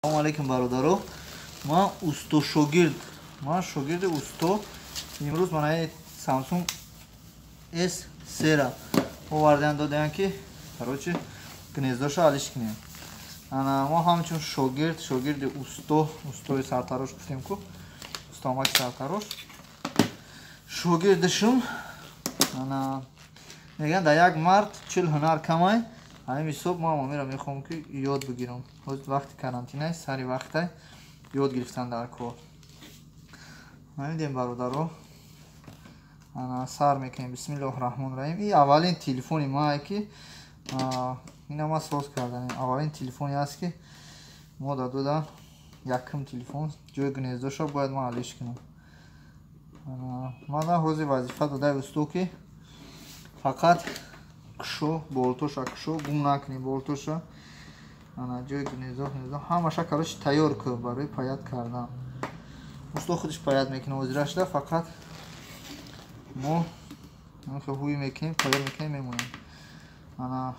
Assalomu alaykum barodaru. Man usto shogird. Man shogirdi usto. Imroz mana Samsung S3 ra ovardan dodan ki, короче, гнездоша алиш кинем. Ана мо ҳамчун шогирди устои сартарош гуфтем ку. Устомак сартарош. Шогирдишум ана меган да як мард 40 ҳунар камай. Ҳамин ҳисоб мо мера мехоҳам ки ёд бигирам. Ҳозир вақти карантина аст, сари вақта ёд гирифтан дар кор. Намедем бародаро. Ана сар мекунем. Бисмиллаҳир-раҳмонир-раҳим. И аввалин телефони мае ки ина ма соз карданем. Аввалин телефони аст ки мо дододан якум телефон ҷои гнездоша бояд ма алиш кунам. Мана ҳозир вазифа додаи усто ки фақат кушо болтоша кушо гум накунем болтоша. Ана ҷои гнездо ҳамаша короче тайёр кӯ барои паят кардан. Усто худиш паят мекунем ҳозирашда фақат мо ҳуй мекунем тайёр мекунем мемонем. Ана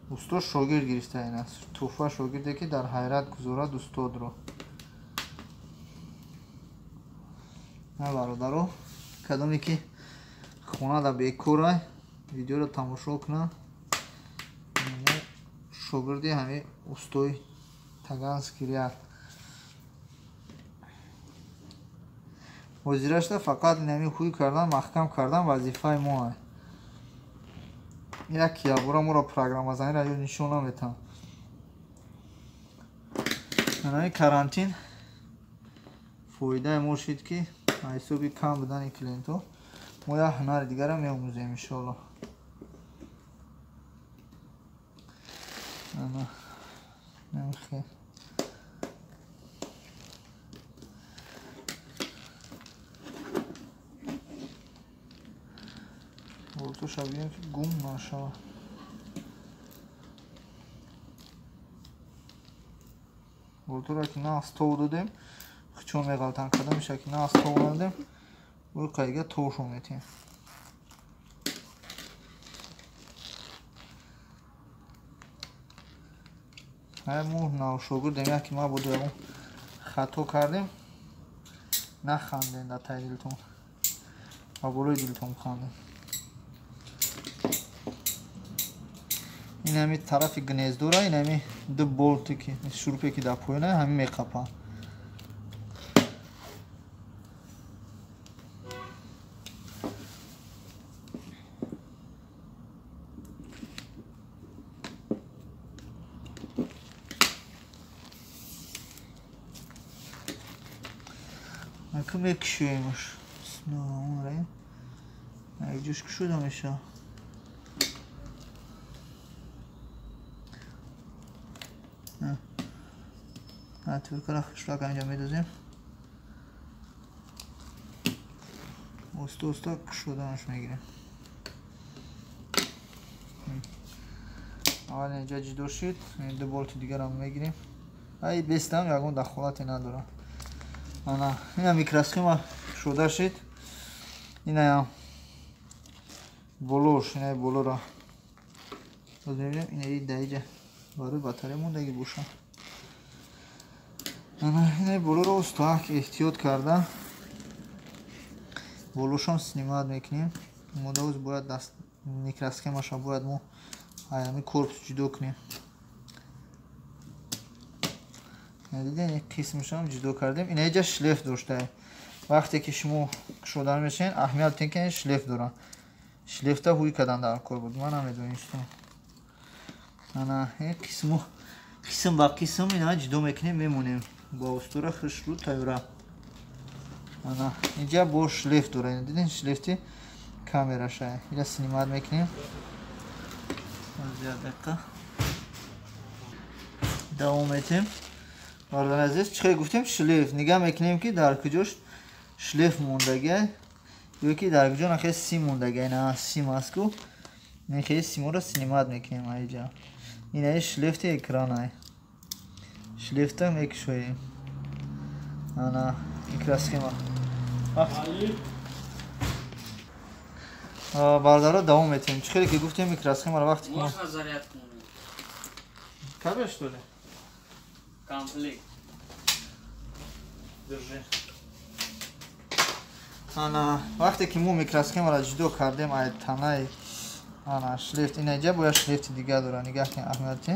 усто шогирд гирифтаин аст. Туҳфа шогирде ки дар ҳайрат гузорад устодро. На бародаро кадоме ки хонада бекора видеоро тамошо кунад. Шогирди ҳамин устои Таганский ряд. ҳозирашда фақат инами ҳуй кардан маҳкам кардан вазифаи мо аст. Як киябора моро программазаниро ё нишон наметам. Инами карантин фоидаи мо шид ки ҳисоби кам будани клиентҳо мо як ҳунари дигарро меомӯзем иншоаллоҳ. Намехе болтоша биём ки гум нашавад. болторо ки на аз тов додем хучон меғалтан карда мешавад ки на аз тов надодем бо қайга товшо метиҳем. мо навшогирдем яки ма буду ягон хато кардем нахандем дар таи дилтон ва болои дилтон хандем. ин ҳами тарафи гнездора ин ҳами ду болте ки шурупе ки дар поёна ҳамин меқапад. Акым мекушоимаш. Бисмиллаҳир-раҳмонир-раҳим. якҷош кушода мешавад. Отвёрткаро хушлак анҷом медозем. Оста кушоданаш мегирем. аввал инҷа ҷудо шид. Ду болти дигарам мегирем. Ай бестам ягон дахолате надорад. Ана ина микросхема шуда шид. Инаям болош, ина болора. Бозбинем ина даиҷа барои батарея мондаги боша. Ана ина болоро устоак эҳтиёт карда болошам снимат мекунем. Модауз бояд даст микросхемаша бояд мо аями корпус ҷудо кунем. Диден қисмашам ҷудо кардем. Ина иҷа шлеф доштае. Вақте ки шумо кушода мешавед аҳамият дитем ки шлеф дорад. шлефта ҳуй кардан дар кор буд. Ман намедонистам. Ана қисм ба қисм ина ҷудо мекунем мемонем. Бо устора хушру тайёра. Ана иҷа бо шлеф дорад. Диден шлефти камераша. ина снимат мекунем. Аз дақиқа давом метем. Бардан азиз чӣ гуфтем шлеф нигаҳ мекунем ки дар куҷош шлеф мондагия ё ки дар куҷо нахе сим мондагия. ина сим аст ку нахе симоро снимат мекунем аиҷа. ина шлефти экрана шлефта мекушоем. ана микросхема бардаро давом метем. чӣ ки гуфтем микросхемаро вақти кабел что ли Komplekt. ана вақте ки мо микросхемаро ҷудо кардем ай танаи ана шлифт инаҷа бояд шлифти дигар дора нигаҳ кунед аҳамияти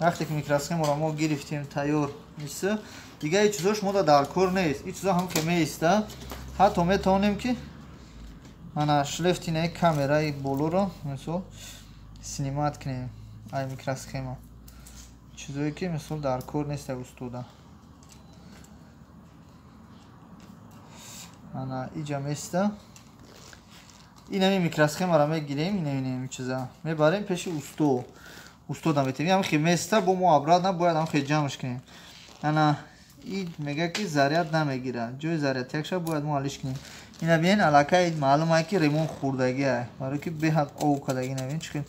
вақте ки микросхемаро мо гирифтем тайёр мисл дигар ин чизош мода дар кор нест ин чизо ҳам ки меиста ҳатто метавонем ки ана шлифти наи камераи болоро мисол снимат кунем ай микросхема чизое ки мисол дар кор неста устода ана иҷа места инами микросхемаро мегирем инаминем чиза мебарем пеши устода метавонем ҳам ки места бо мо абрат набояд ҳам ки ҷамъш кунем ана ин мега ки заряд намегирад ҷои зарядякша бояд мо ҳалиш кунем ина биен аллакай маълумае ки ремон хӯрдагиае барои ки беҳад ов кадаги ина биен чӣ хел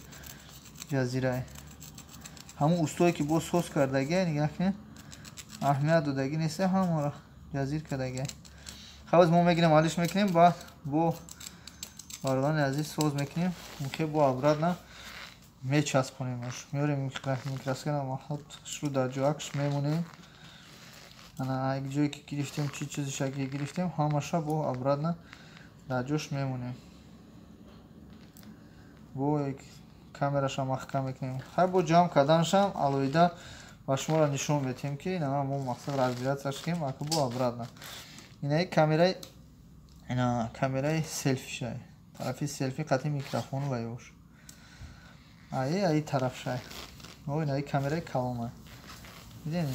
ҷазирае ҳамун устое ки бо соз кардагиае нигаҳ кунед аҳамият додагӣ неста ҳамаро ҷазир кадагиае хабас мо мегирем ҳалиш мекунем баъд бо бародари азиз соз мекунем ки бо обратно мечаспонемш меорем микросхема шру дар ҷоякш мемонем ана як ҷое ки гирифтем чӣ чизи шакли гирифтем ҳамаша бо обратно дар ҷош мемонем бо камераша маҳкам мекунем хай бо ҷамъ карданашам алоҳида ба шуморо нишон медиҳем ки ина мо мақсад разбираться шудем ака бо обратно инаи камераи селфишай тарафи селфи қатъи микрофон вайош аи тарафшай инаи камераи калонай виден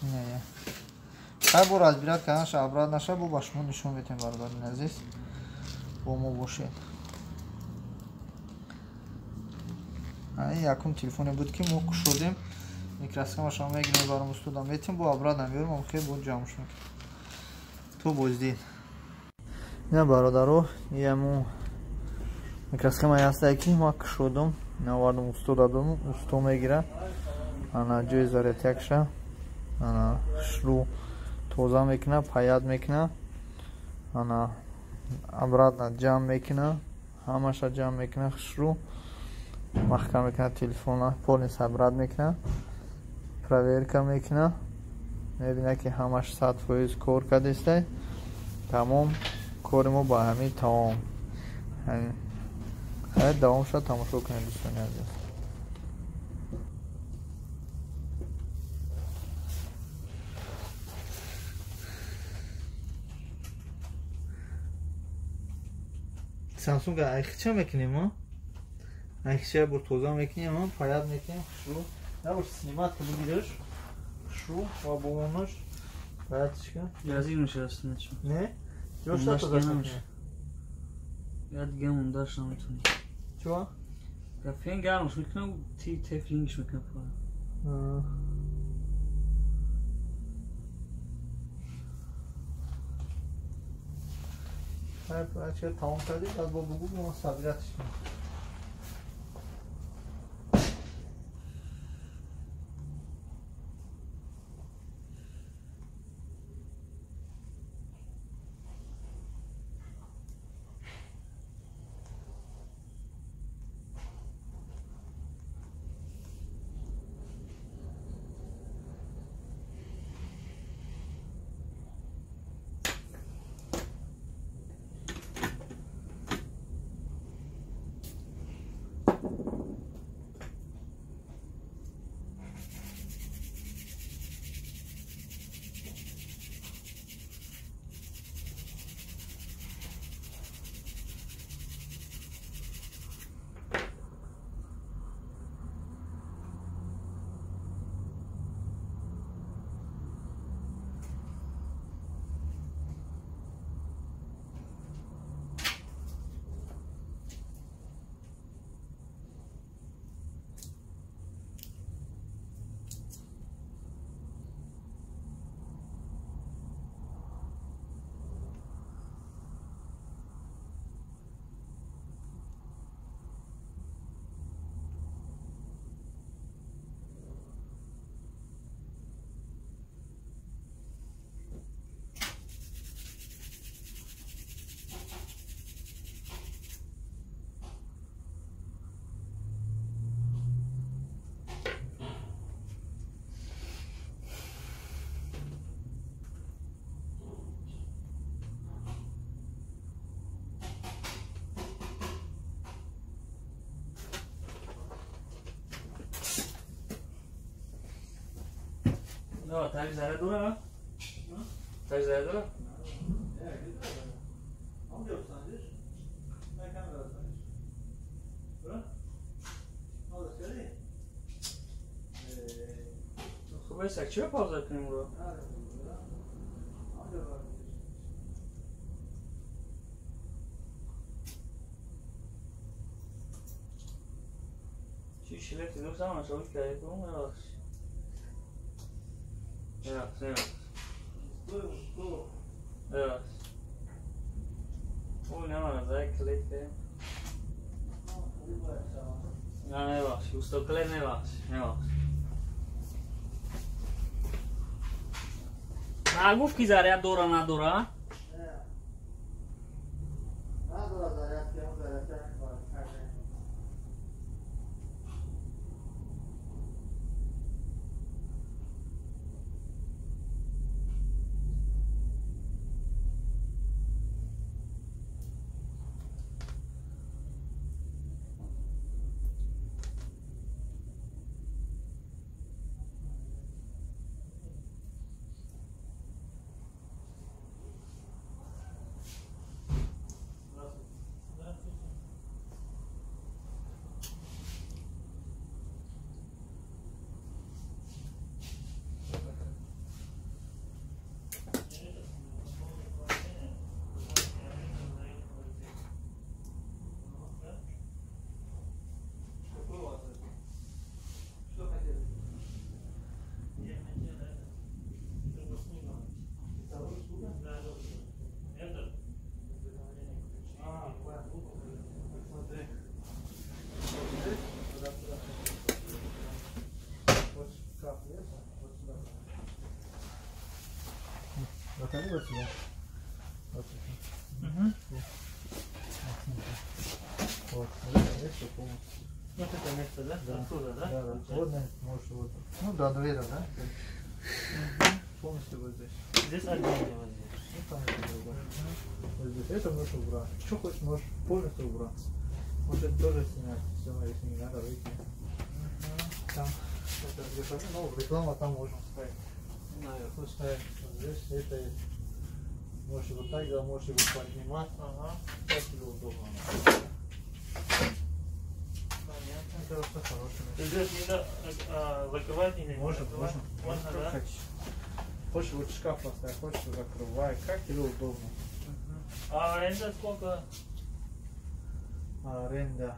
иная хай бо разбират карданаша обрат наша бо ба шумо нишон медиҳем бародари азиз бо мо бошед якум телефоне буд ки мо кушодем микросхемаша мегирем баром устода метем бо обрат намеёрем охир бо ҷамъш мекунем то боздид ина бародаро яму микросхемаи ҳастае ки ма кушодум навардум устода додум усто мегира ана ҷои зарядякша ана шру тоза мекуна паят мекуна ана обратно ҷамъ мекуна ҳамаша ҷамъ мекуна шру маҳкам мекуна телефона полнис обрат мекуна проверка мекуна мебина ки ҳамаш 100% кор кардестай тамом кори мо ба ҳамин тамом ҳаят давом шуд тамошо кунед дӯстони азиз Samsung айхча мекунем айхча бо тоза мекунем паят мекунем шру набош снимат ки бугираш шру ва бомонаш паятчика язик нишаста нечо не ёшта тоза мекунем я дига мондаш наметонам чува рафен гармш мекунам ти тефлингш мекунам Ача тамом кардем баъд бо бугу мо сабиратш кунем No, tak zaradura, no? Tak zaradura? Chyba jest jak cię pauza k niemu. Ci ślepy do sama człowieka, jak to umierasz. Teraz. Teraz. O, nie ma, zakleję. No, nie masz, już to klej nie masz. Nagłówki zariadura na dura. Вот они вот сюда. Вот. Вот. Видишь, что полностью. Вот это место, да? Да. Оттуда, да? Да, да. Вот, можешь вот. Ну да, двери, да? Полностью вот здесь. Здесь отдельно вот здесь. Ну там это другое. Вот здесь. Это можешь убрать. Что хочешь, можешь полностью убрать. Может это тоже снять. Все, если не надо, выйти. Там это реклама, ну, реклама там можно ставить. Наверху ставить. Вот здесь это есть. Можешь вот так, да, можешь его поднимать. Ага. Как тебе удобно. Понятно. Это вообще хорошее место. Здесь надо закрывать или не Можно, закрывать? можно. Можно, да? Хочешь вот шкаф поставить, хочешь закрывай. Как тебе удобно. А аренда сколько? Аренда.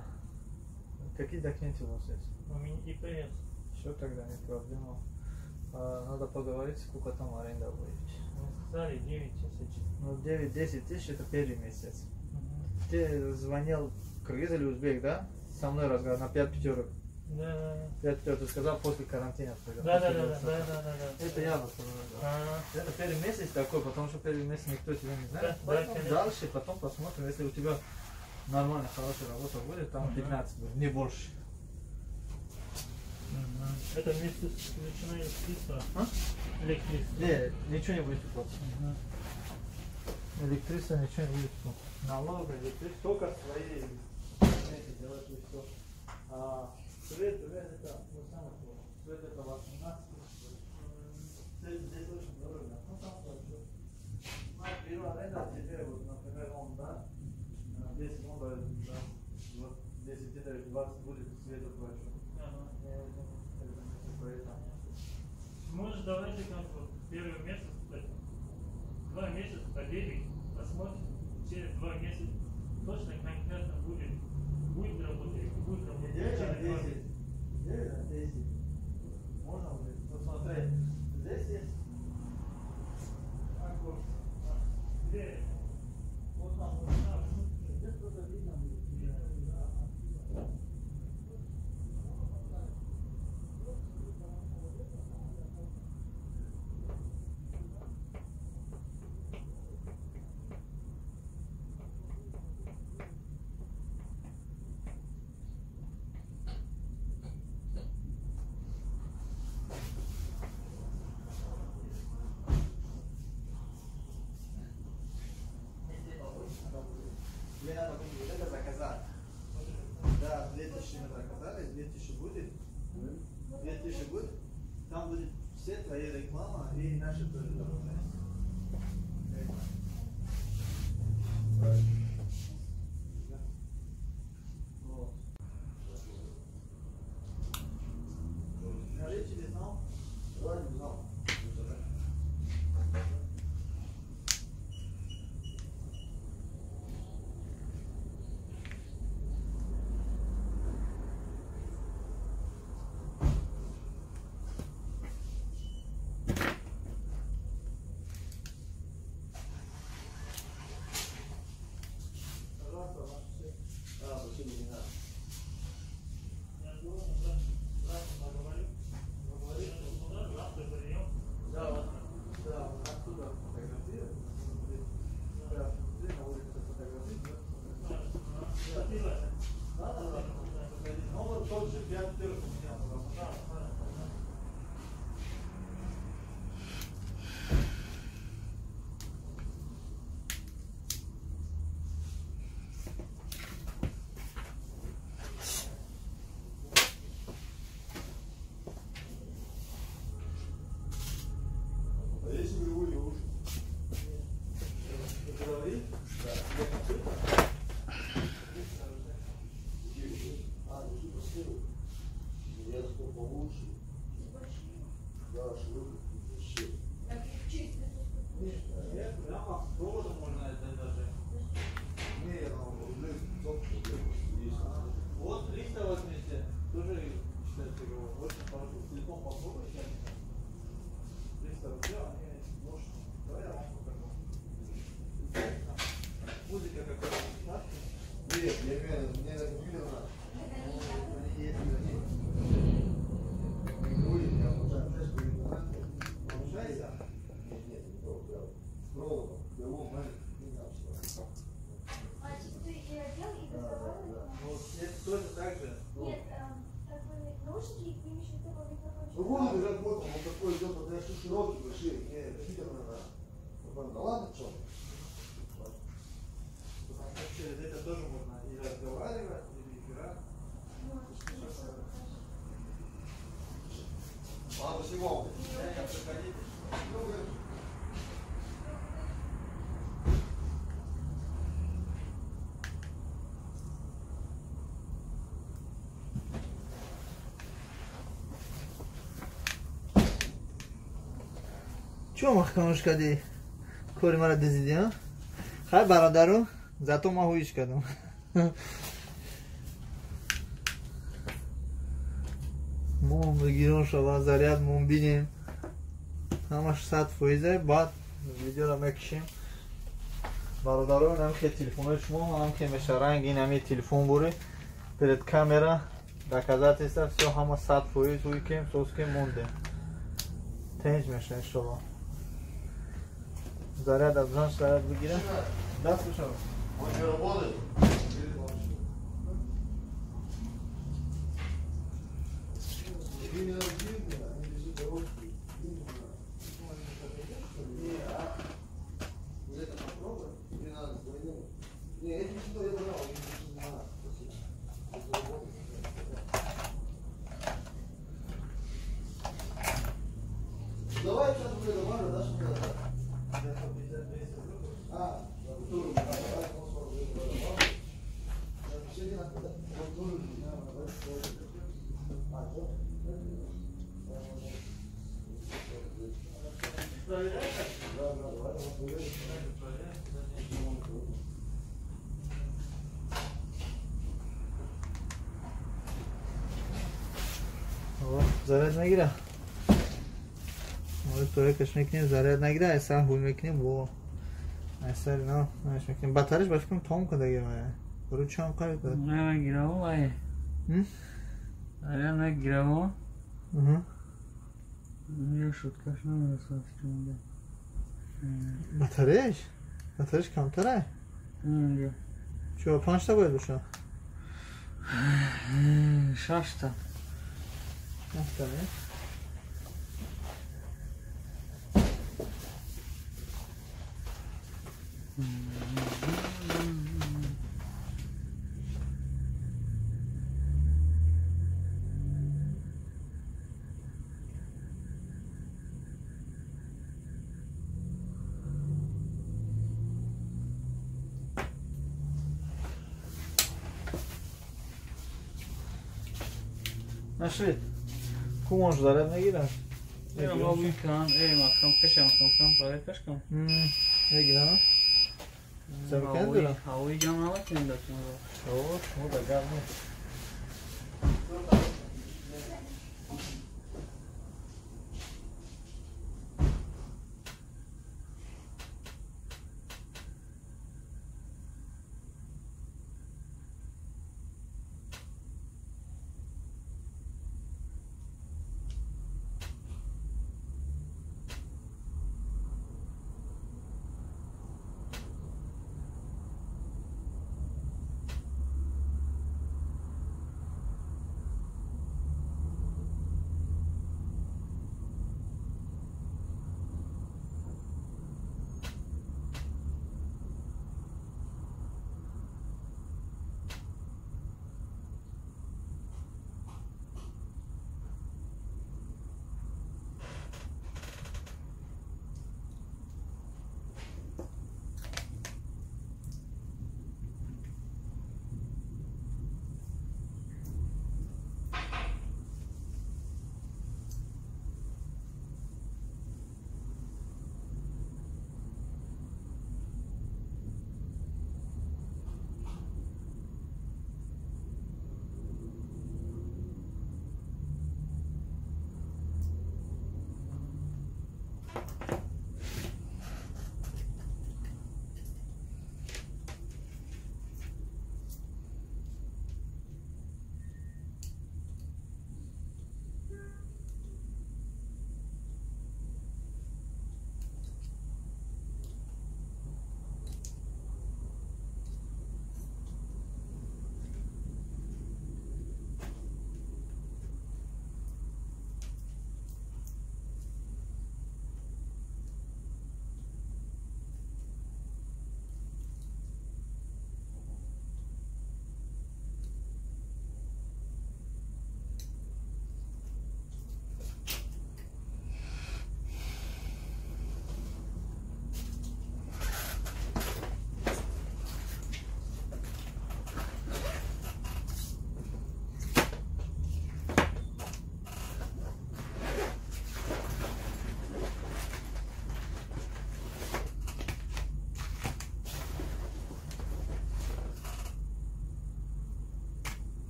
Какие документы у вас есть? У меня ИПС. Все, тогда не проблема. Надо поговорить, сколько там аренда будет. Сказали 9 тысяч. Ну, 9-10 тысяч это первый месяц. Ты звонил кыргыз или узбек, да? Со мной разговаривал на 5 пятерок. Да. 5 пятерок, ты сказал после карантина. Да. Это я вас Это первый месяц такой, потому что первый месяц никто тебя не знает. Да, Поэтому конечно. дальше потом посмотрим, если у тебя нормально, хорошая работа будет, там 15 будет, не больше. Это месяц начинает чисто. Электричество. Не, ничего не будет платить. Электричество ничего не будет платить. Налог, электричество, только свои документы делать и все. Свет это, ну, самое сложное. Свет это 18 тысяч. Здесь очень дорого. Ну, там тоже. Первая аренда теперь, вот, например, он, да, 10 он дает, да, вот, 10 теперь 20 будет света плачу. Может, давайте как бы первый месяц, 2 месяца по 9, посмотрим, через 2 месяца точно конкретно будет работать или не будет работать. Через 2 месяца. 10. Можно уже? Вот смотри, здесь есть окошко. Где? Вот там, здесь просто видно будет. چون مخکانش کردی کاری مرا دزدیدی ها؟ خیلی برادرو زتو ما هویش کردم موم بگیرون شما ذریعت موم بینیم همش 100% بعد ویدیو رو میکشیم برادرو هم که تلفون شما هم که میشه رنگ این همی تلفون بوری برد کامera доказать است все همه 100% روی کم سوز که مونده تنج میشه انشالله заряд از جانش заряд بگیرم دست بشم заряд نگیره ما تو کش میکنیم заряд نگیره ایسا هول میکنیم و ایسا نه نش میکنیم بطرش باش کنم تام کنه دیگه برو چام کاری کنه نه نگیره و آیه заряд نگیره و یا شد کش نمیرسه بطرش کمتره چرا 5 تا باید بشه 6 تا نشید کمانش دارد نگیرم میرم آبی کن مکم کشم باید کش کن نگیرم سبکن دارم هوایی جمع نمکنیم دکتر شما در گرم نیست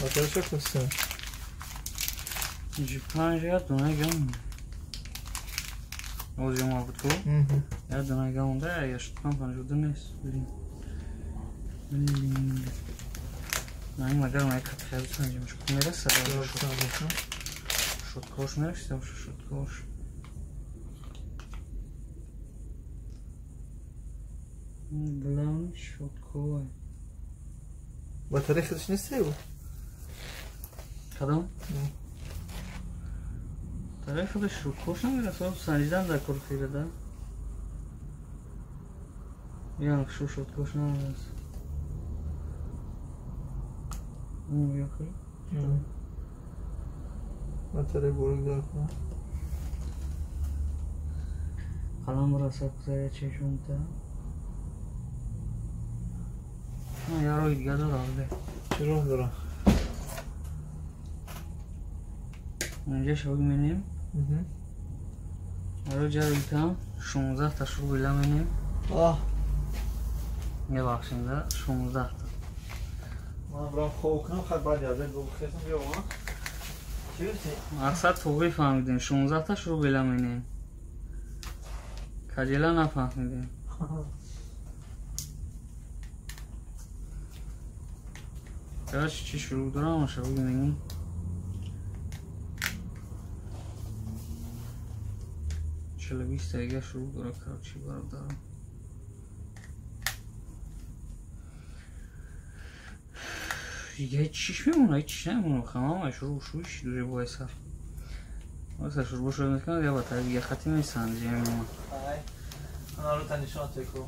آتش کسته اینجا 5000 دونه گم اوزی ما بود کو یا دونه گمونده یا شد 50 نیست بریم نه این مگر ما یک خیلی سنجیمش کنم میره سر شد کوش میرشتم شد کوش بلان شد کوه با تاریخش نیستی بود کدام؟ تاریخ خودش شد کوش نمیره اصلا سنجیدن در کل خیره ده یا نقشو شد کوش نمیره اون بیا خیلی با تاریخ بروگ دار کنم قلم را سبزه چشم تا یا روی دیگه داره چرا دارم اینجا شروع می‌کنیم رو جا کم 16 تا شروع بیلا می‌کنیم یه بخشنده 16 تا من برام خوب کنم خیلی بعد یاده بگو خیستم بیا اونا چی بسی؟ اقصد توقی فهمیدیم 16 تا شروع بیلا می‌کنیم کجیلا نفهمیدیم چی شروع دارم شروع می‌کنیم چلو 20 دیگه شروع داره کرد چی برام دارم دیگه چیش میمونه چیش نمیمونه خمام شروع شوش دوری وایسا واسه شروع شروع میکنه یا باتری دیگه خطی نیستن دیگه میمونه انا رو تنشان تکو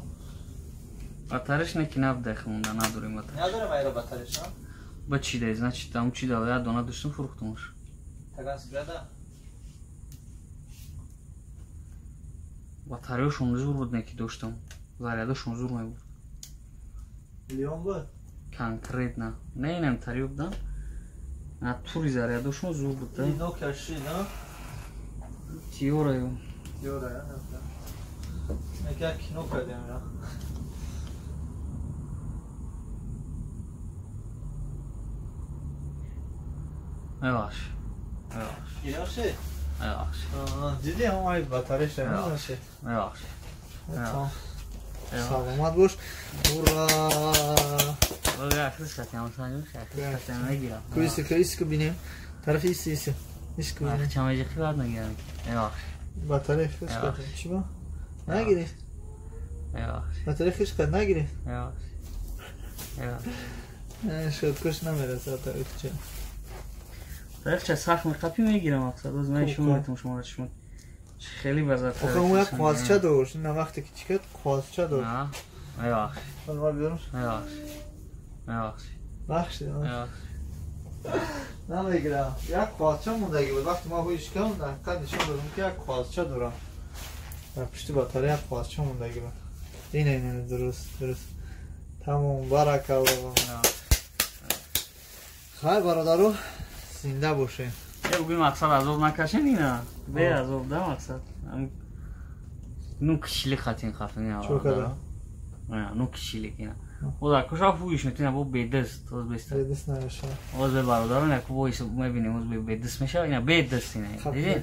باترش نکی نبده خمونده نداریم باترش نداره مایرا باترش ها با چی ده значит там چی داره یا دونه داشتم فروختمش تگان سبرادا باتریشون زور بود نکی داشتم зарядشون زور می بود لیون بود конкретно не اینم تری بودم نه توری зарядشون زور بود اینو کشی نه تیوره یوره نه نگه کنو کردیم نه yavaş Yavaşı? yavaş Ciddi ama ayıp batarya şey mi? yavaş Tamam. Sağlamat boş. Ura. Böyle akış katıyam sanıyorum. Akış katıyam ne girer? Kuyusu bineyim. Tarafı iyisi. Hiç kuyusu. Akşamacıklı var mı girer? Yavaş. Batarya kış katıyam. Çiba? Ne girer? Yavaş. Batarya kış katıyam. Ne girer? Yavaş. Yavaş. Şöyle kuş ne verir zaten öteceğim. Tarafça saxmı kapı mı girer maksat? O zaman işim unuttum şuma şuma. خیلی بازار آخه اون یک قازچه داشت نه وقتی که چیکت قازچه داشت نه ایواش ما بیارم ایواش ایواش بخشی ایواش نمیگیرم یک قازچه موندگی بود وقتی ما بویش کردم دقیقا نشون دادم که یک قازچه دارم در پشت باتری یک قازچه موندگی بود اینه درست تمام برکه و خیلی برادرو زنده باشه بگوی مقصد عذاب نکشین اینا به عذاب ده مقصد نو کشیلی خطین خفنی چو کدام؟ نو کشیلی اینا او در کشا فویش میتونه با بیدست بیدست نمیشه اوز به برادران یکو بایش میبینیم اوز به بیدست میشه اینا بیدست اینا دیدی؟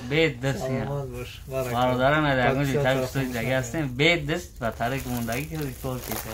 بیدست اینا برادران در اگه دیتر بستوی دیگه هستیم بیدست و ترک موندگی که دیگه کل کیسه